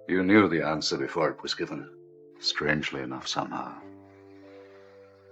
You knew the answer before it was given. Strangely enough, somehow.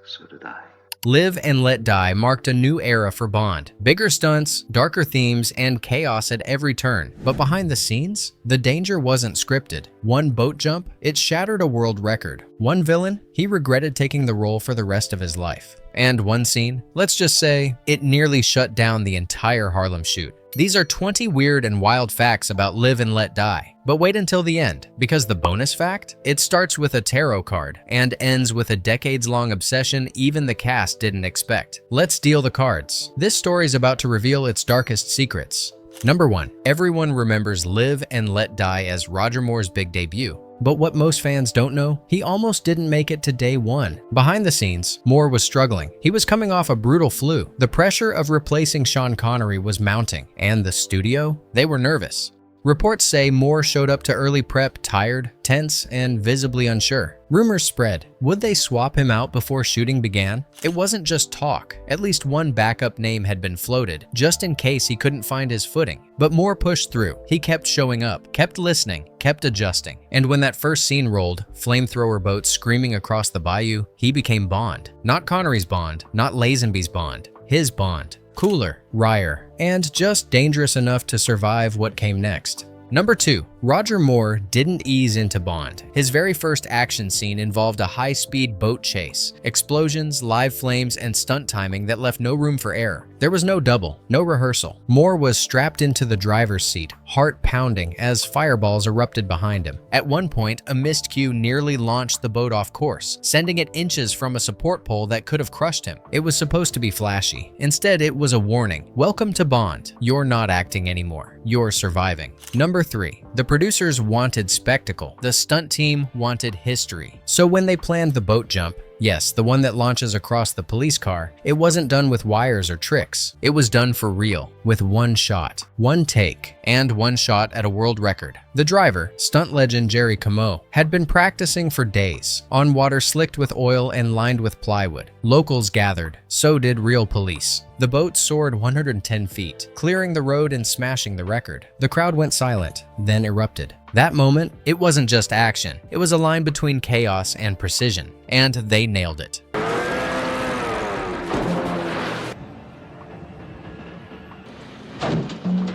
So did I. Live and Let Die marked a new era for Bond. Bigger stunts, darker themes, and chaos at every turn. But behind the scenes, the danger wasn't scripted. One boat jump, it shattered a world record. One villain, he regretted taking the role for the rest of his life. And one scene, let's just say, it nearly shut down the entire Harlem shoot. These are 20 weird and wild facts about Live and Let Die. But wait until the end, because the bonus fact? It starts with a tarot card and ends with a decades-long obsession even the cast didn't expect. Let's deal the cards. This story's about to reveal its darkest secrets. Number 1. Everyone remembers Live and Let Die as Roger Moore's big debut. But what most fans don't know, he almost didn't make it to day one. Behind the scenes, Moore was struggling. He was coming off a brutal flu. The pressure of replacing Sean Connery was mounting, and the studio, they were nervous. Reports say Moore showed up to early prep tired, tense, and visibly unsure. Rumors spread. Would they swap him out before shooting began? It wasn't just talk. At least one backup name had been floated, just in case he couldn't find his footing. But Moore pushed through. He kept showing up, kept listening, kept adjusting. And when that first scene rolled, flamethrower boats screaming across the bayou, he became Bond. Not Connery's Bond, not Lazenby's Bond, his Bond. Cooler, wryer, and just dangerous enough to survive what came next. Number 2. Roger Moore didn't ease into Bond. His very first action scene involved a high-speed boat chase, explosions, live flames, and stunt timing that left no room for error. There was no double, no rehearsal. Moore was strapped into the driver's seat, heart pounding as fireballs erupted behind him. At one point, a missed cue nearly launched the boat off course, sending it inches from a support pole that could have crushed him. It was supposed to be flashy. Instead, it was a warning. Welcome to Bond. You're not acting anymore. You're surviving. Number 3. The producers wanted spectacle. The stunt team wanted history. So when they planned the boat jump, yes, the one that launches across the police car, it wasn't done with wires or tricks. It was done for real, with one shot, one take, and one shot at a world record. The driver, stunt legend Jerry Comeau, had been practicing for days, on water slicked with oil and lined with plywood. Locals gathered, so did real police. The boat soared 110 feet, clearing the road and smashing the record. The crowd went silent, then erupted. That moment, it wasn't just action. It was a line between chaos and precision, and they nailed it.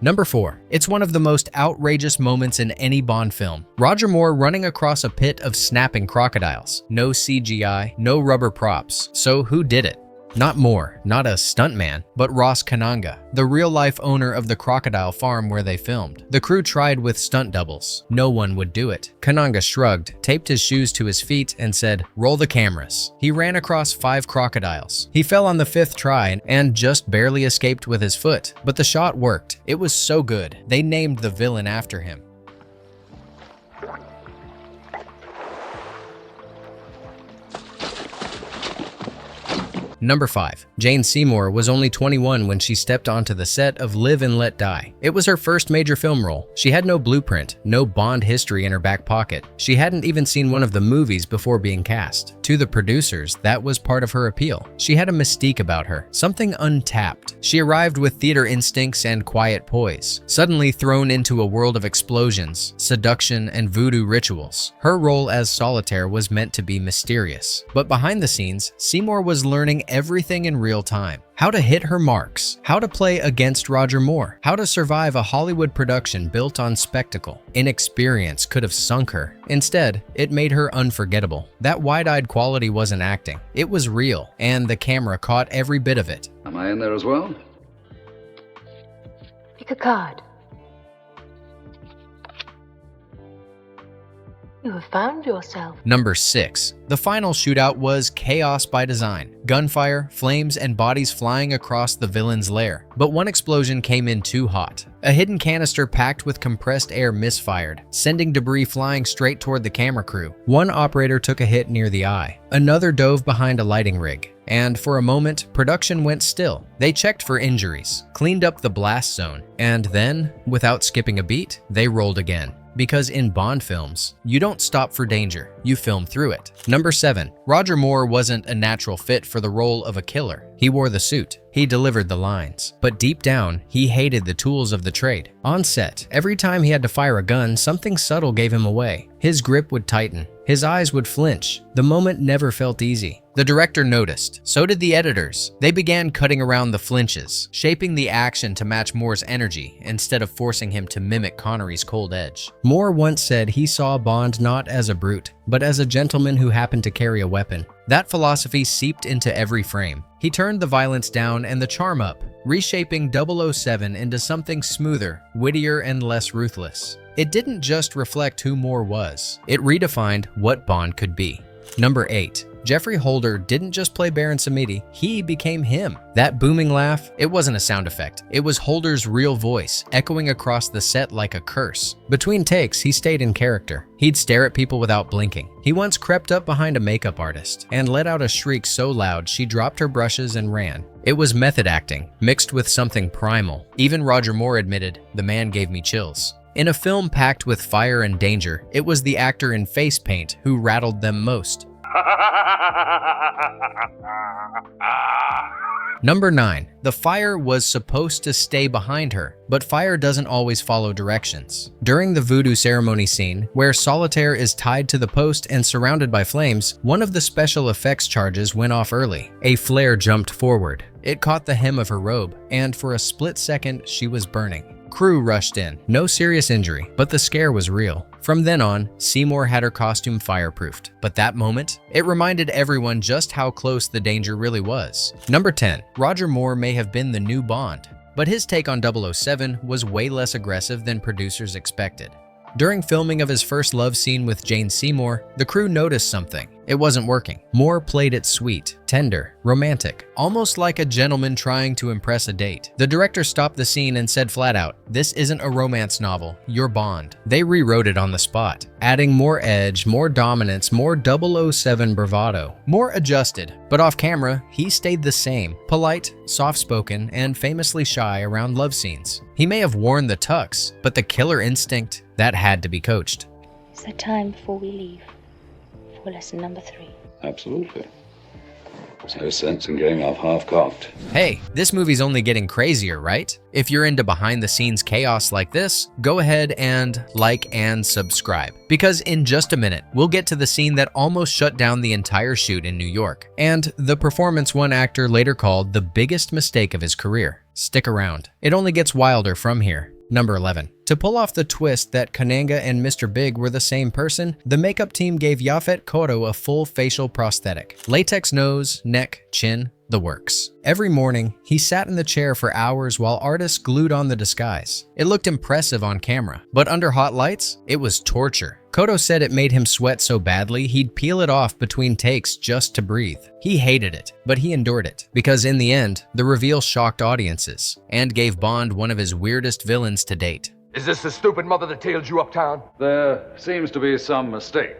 Number 4. It's one of the most outrageous moments in any Bond film. Roger Moore running across a pit of snapping crocodiles. No CGI, no rubber props. So who did it? Not Moore, not a stuntman, but Ross Kananga, the real-life owner of the crocodile farm where they filmed. The crew tried with stunt doubles. No one would do it. Kananga shrugged, taped his shoes to his feet, and said, "Roll the cameras." He ran across 5 crocodiles. He fell on the 5th try and just barely escaped with his foot. But the shot worked. It was so good. They named the villain after him. Number 5. Jane Seymour was only 21 when she stepped onto the set of Live and Let Die. It was her first major film role. She had no blueprint, no Bond history in her back pocket. She hadn't even seen one of the movies before being cast. To the producers, that was part of her appeal. She had a mystique about her, something untapped. She arrived with theater instincts and quiet poise, suddenly thrown into a world of explosions, seduction, and voodoo rituals. Her role as Solitaire was meant to be mysterious. But behind the scenes, Seymour was learning everything in real time. How to hit her marks, how to play against Roger Moore, how to survive a Hollywood production built on spectacle. Inexperience could have sunk her. Instead, it made her unforgettable. That wide-eyed quality wasn't acting. It was real, and the camera caught every bit of it. Am I in there as well? Pick a card. You have found yourself. Number 6. The final shootout was chaos by design. Gunfire, flames, and bodies flying across the villain's lair. But one explosion came in too hot. A hidden canister packed with compressed air misfired, sending debris flying straight toward the camera crew. One operator took a hit near the eye. Another dove behind a lighting rig. And for a moment, production went still. They checked for injuries, cleaned up the blast zone, and then, without skipping a beat, they rolled again. because in Bond films, you don't stop for danger, you film through it. Number 7. Roger Moore wasn't a natural fit for the role of a killer. He wore the suit. He delivered the lines. But deep down, he hated the tools of the trade. On set, every time he had to fire a gun, something subtle gave him away. His grip would tighten. His eyes would flinch. The moment never felt easy. The director noticed. So did the editors. They began cutting around the flinches, shaping the action to match Moore's energy instead of forcing him to mimic Connery's cold edge. Moore once said he saw Bond not as a brute, but as a gentleman who happened to carry a weapon. That philosophy seeped into every frame. He turned the violence down and the charm up, reshaping 007 into something smoother, wittier, and less ruthless. It didn't just reflect who Moore was, it redefined what Bond could be. Number 8. Jeffrey Holder didn't just play Baron Samedi, he became him. That booming laugh, it wasn't a sound effect. It was Holder's real voice, echoing across the set like a curse. Between takes, he stayed in character. He'd stare at people without blinking. He once crept up behind a makeup artist and let out a shriek so loud she dropped her brushes and ran. It was method acting, mixed with something primal. Even Roger Moore admitted, "The man gave me chills." In a film packed with fire and danger, it was the actor in face paint who rattled them most. Number 9. The fire was supposed to stay behind her, but fire doesn't always follow directions. During the voodoo ceremony scene, where Solitaire is tied to the post and surrounded by flames, one of the special effects charges went off early. A flare jumped forward. It caught the hem of her robe, and for a split second, she was burning. Crew rushed in. No serious injury, but the scare was real. From then on, Seymour had her costume fireproofed. But that moment, it reminded everyone just how close the danger really was. Number 10. Roger Moore may have been the new Bond, but his take on 007 was way less aggressive than producers expected. During filming of his first love scene with Jane Seymour, the crew noticed something. It wasn't working. Moore played it sweet, tender, romantic, almost like a gentleman trying to impress a date. The director stopped the scene and said flat out, "This isn't a romance novel, you're Bond." They rewrote it on the spot, adding more edge, more dominance, more 007 bravado. Moore adjusted, but off camera, he stayed the same, polite, soft-spoken, and famously shy around love scenes. He may have worn the tux, but the killer instinct, that had to be coached. Is there time before we leave for lesson number 3? Absolutely. There's no sense in getting off half-cocked. Hey, this movie's only getting crazier, right? If you're into behind-the-scenes chaos like this, go ahead and like and subscribe. Because in just a minute, we'll get to the scene that almost shut down the entire shoot in New York, and the performance one actor later called the biggest mistake of his career. Stick around. It only gets wilder from here. Number 11. To pull off the twist that Kananga and Mr. Big were the same person, the makeup team gave Yaphet Kotto a full facial prosthetic. Latex nose, neck, chin, the works. Every morning, he sat in the chair for hours while artists glued on the disguise. It looked impressive on camera, but under hot lights, it was torture. Kotto said it made him sweat so badly he'd peel it off between takes just to breathe. He hated it, but he endured it, because in the end, the reveal shocked audiences and gave Bond one of his weirdest villains to date. Is this the stupid mother that tailed you uptown? There seems to be some mistake.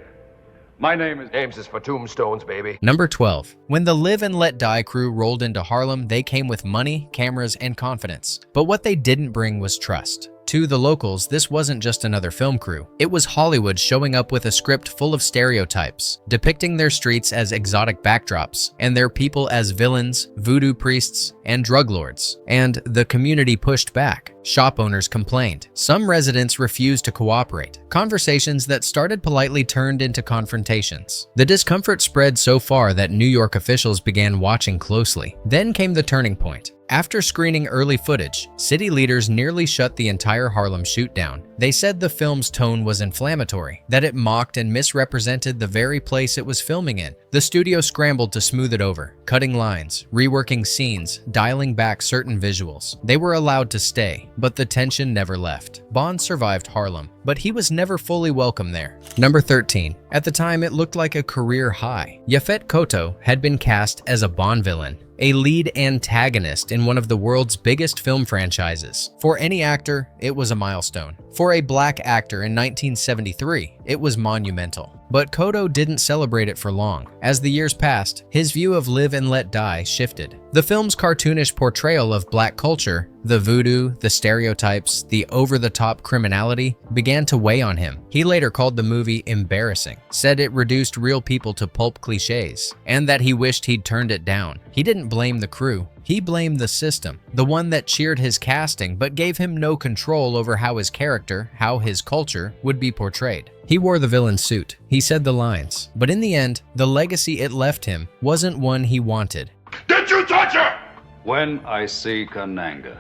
My name is... Ames is for tombstones, baby. Number 12. When the Live and Let Die crew rolled into Harlem, they came with money, cameras, and confidence. But what they didn't bring was trust. To the locals, this wasn't just another film crew. It was Hollywood showing up with a script full of stereotypes, depicting their streets as exotic backdrops, and their people as villains, voodoo priests, and drug lords. And the community pushed back. Shop owners complained. Some residents refused to cooperate. Conversations that started politely turned into confrontations. The discomfort spread so far that New York officials began watching closely. Then came the turning point. After screening early footage, city leaders nearly shut the entire Harlem shoot down. They said the film's tone was inflammatory, that it mocked and misrepresented the very place it was filming in. The studio scrambled to smooth it over, cutting lines, reworking scenes, dialing back certain visuals. They were allowed to stay, but the tension never left. Bond survived Harlem, but he was never fully welcome there. Number 13. At the time, it looked like a career high. Yaphet Kotto had been cast as a Bond villain, a lead antagonist in one of the world's biggest film franchises. For any actor, it was a milestone. For a black actor in 1973, it was monumental. But Cotto didn't celebrate it for long. As the years passed, his view of Live and Let Die shifted. The film's cartoonish portrayal of black culture, the voodoo, the stereotypes, the over-the-top criminality, began to weigh on him. He later called the movie embarrassing, said it reduced real people to pulp cliches, and that he wished he'd turned it down. He didn't blame the crew. He blamed the system, the one that cheered his casting but gave him no control over how his character, how his culture, would be portrayed. He wore the villain's suit, he said the lines, but in the end, the legacy it left him wasn't one he wanted. Did you touch her? When I see Kananga.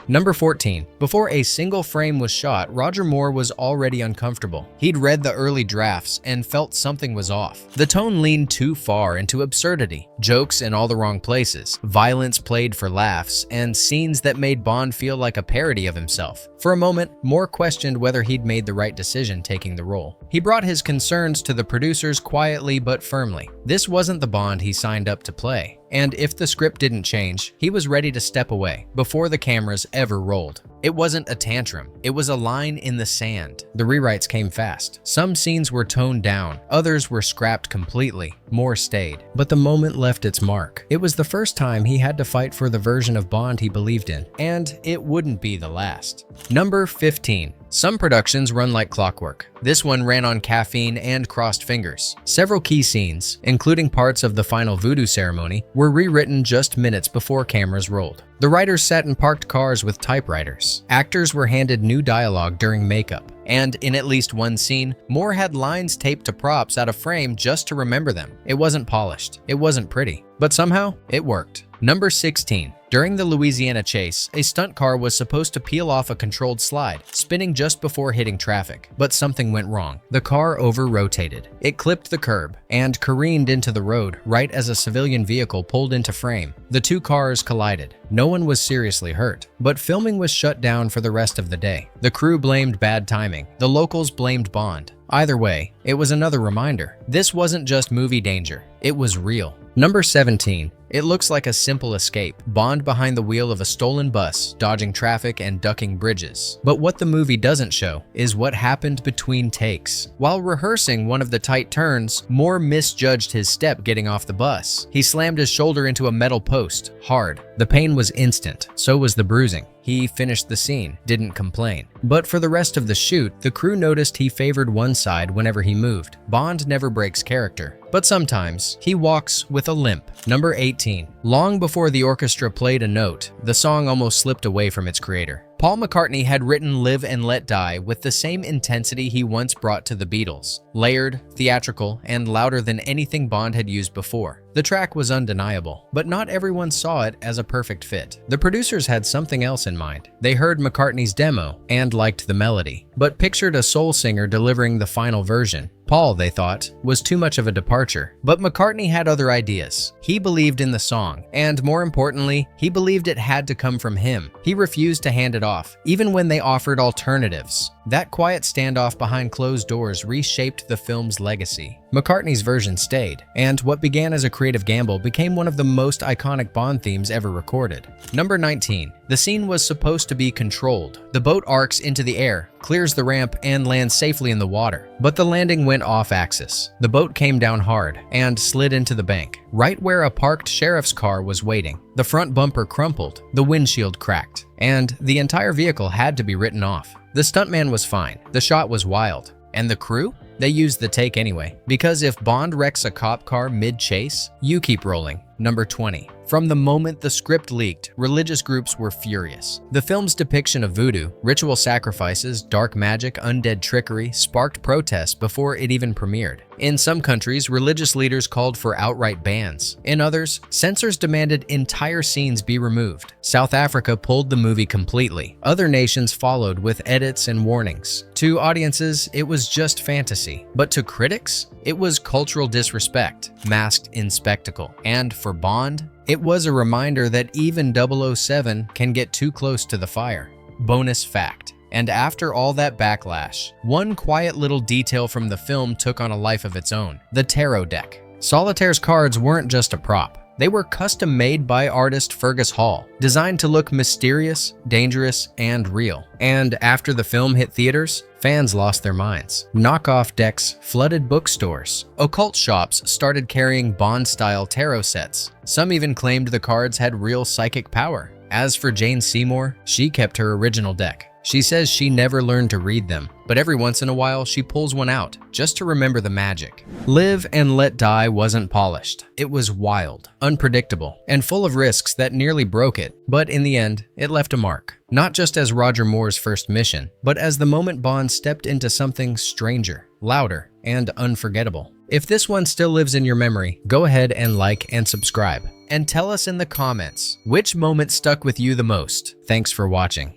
Number 14. Before a single frame was shot, Roger Moore was already uncomfortable. He'd read the early drafts and felt something was off. The tone leaned too far into absurdity, jokes in all the wrong places, violence played for laughs, and scenes that made Bond feel like a parody of himself. For a moment, Moore questioned whether he'd made the right decision taking the role. He brought his concerns to the producers quietly but firmly. This wasn't the Bond he signed up to play. And if the script didn't change, he was ready to step away before the cameras ever rolled. It wasn't a tantrum, it was a line in the sand. The rewrites came fast. Some scenes were toned down, others were scrapped completely, more stayed. But the moment left its mark. It was the first time he had to fight for the version of Bond he believed in, and it wouldn't be the last. Number 15. Some productions run like clockwork. This one ran on caffeine and crossed fingers. Several key scenes, including parts of the final voodoo ceremony, were rewritten just minutes before cameras rolled. The writers sat in parked cars with typewriters. Actors were handed new dialogue during makeup. And in at least one scene, Moore had lines taped to props out of frame just to remember them. It wasn't polished. It wasn't pretty. But somehow, it worked. Number 16. During the Louisiana chase, a stunt car was supposed to peel off a controlled slide, spinning just before hitting traffic. But something went wrong. The car over-rotated. It clipped the curb and careened into the road right as a civilian vehicle pulled into frame. The two cars collided. No one was seriously hurt, but filming was shut down for the rest of the day. The crew blamed bad timing. The locals blamed Bond. Either way, it was another reminder. This wasn't just movie danger. It was real. Number 17. It looks like a simple escape. Bond behind the wheel of a stolen bus, dodging traffic and ducking bridges. But what the movie doesn't show is what happened between takes. While rehearsing one of the tight turns, Moore misjudged his step getting off the bus. He slammed his shoulder into a metal post, hard. The pain was instant, so was the bruising. He finished the scene, didn't complain. But for the rest of the shoot, the crew noticed he favored one side whenever he moved. Bond never breaks character, but sometimes he walks with a limp. Number 18. Long before the orchestra played a note, the song almost slipped away from its creator. Paul McCartney had written Live and Let Die with the same intensity he once brought to the Beatles. Layered, theatrical, and louder than anything Bond had used before. The track was undeniable, but not everyone saw it as a perfect fit. The producers had something else in mind. They heard McCartney's demo and liked the melody, but pictured a soul singer delivering the final version. Paul, they thought, was too much of a departure, but McCartney had other ideas. He believed in the song, and more importantly, he believed it had to come from him. He refused to hand it off, even when they offered alternatives. That quiet standoff behind closed doors reshaped the film's legacy. McCartney's version stayed, and what began as a creative gamble became one of the most iconic Bond themes ever recorded. Number 19. The scene was supposed to be controlled. The boat arcs into the air, clears the ramp, and lands safely in the water. But the landing went off-axis. The boat came down hard and slid into the bank, right where a parked sheriff's car was waiting. The front bumper crumpled, the windshield cracked, and the entire vehicle had to be written off. The stuntman was fine. The shot was wild. And the crew? They used the take anyway, because if Bond wrecks a cop car mid-chase, you keep rolling. Number 20. From the moment the script leaked, religious groups were furious. The film's depiction of voodoo, ritual sacrifices, dark magic, undead trickery sparked protests before it even premiered. In some countries, religious leaders called for outright bans. In others, censors demanded entire scenes be removed. South Africa pulled the movie completely. Other nations followed with edits and warnings. To audiences, it was just fantasy. But to critics, it was cultural disrespect, masked in spectacle. And for Bond, it was a reminder that even 007 can get too close to the fire. Bonus fact. And after all that backlash, one quiet little detail from the film took on a life of its own: the tarot deck. Solitaire's cards weren't just a prop. They were custom made by artist Fergus Hall, designed to look mysterious, dangerous, and real. And after the film hit theaters, fans lost their minds. Knockoff decks flooded bookstores. Occult shops started carrying Bond-style tarot sets. Some even claimed the cards had real psychic power. As for Jane Seymour, she kept her original deck. She says she never learned to read them, but every once in a while she pulls one out, just to remember the magic. Live and Let Die wasn't polished. It was wild, unpredictable, and full of risks that nearly broke it, but in the end, it left a mark. Not just as Roger Moore's first mission, but as the moment Bond stepped into something stranger, louder, and unforgettable. If this one still lives in your memory, go ahead and like and subscribe. And tell us in the comments, which moment stuck with you the most? Thanks for watching.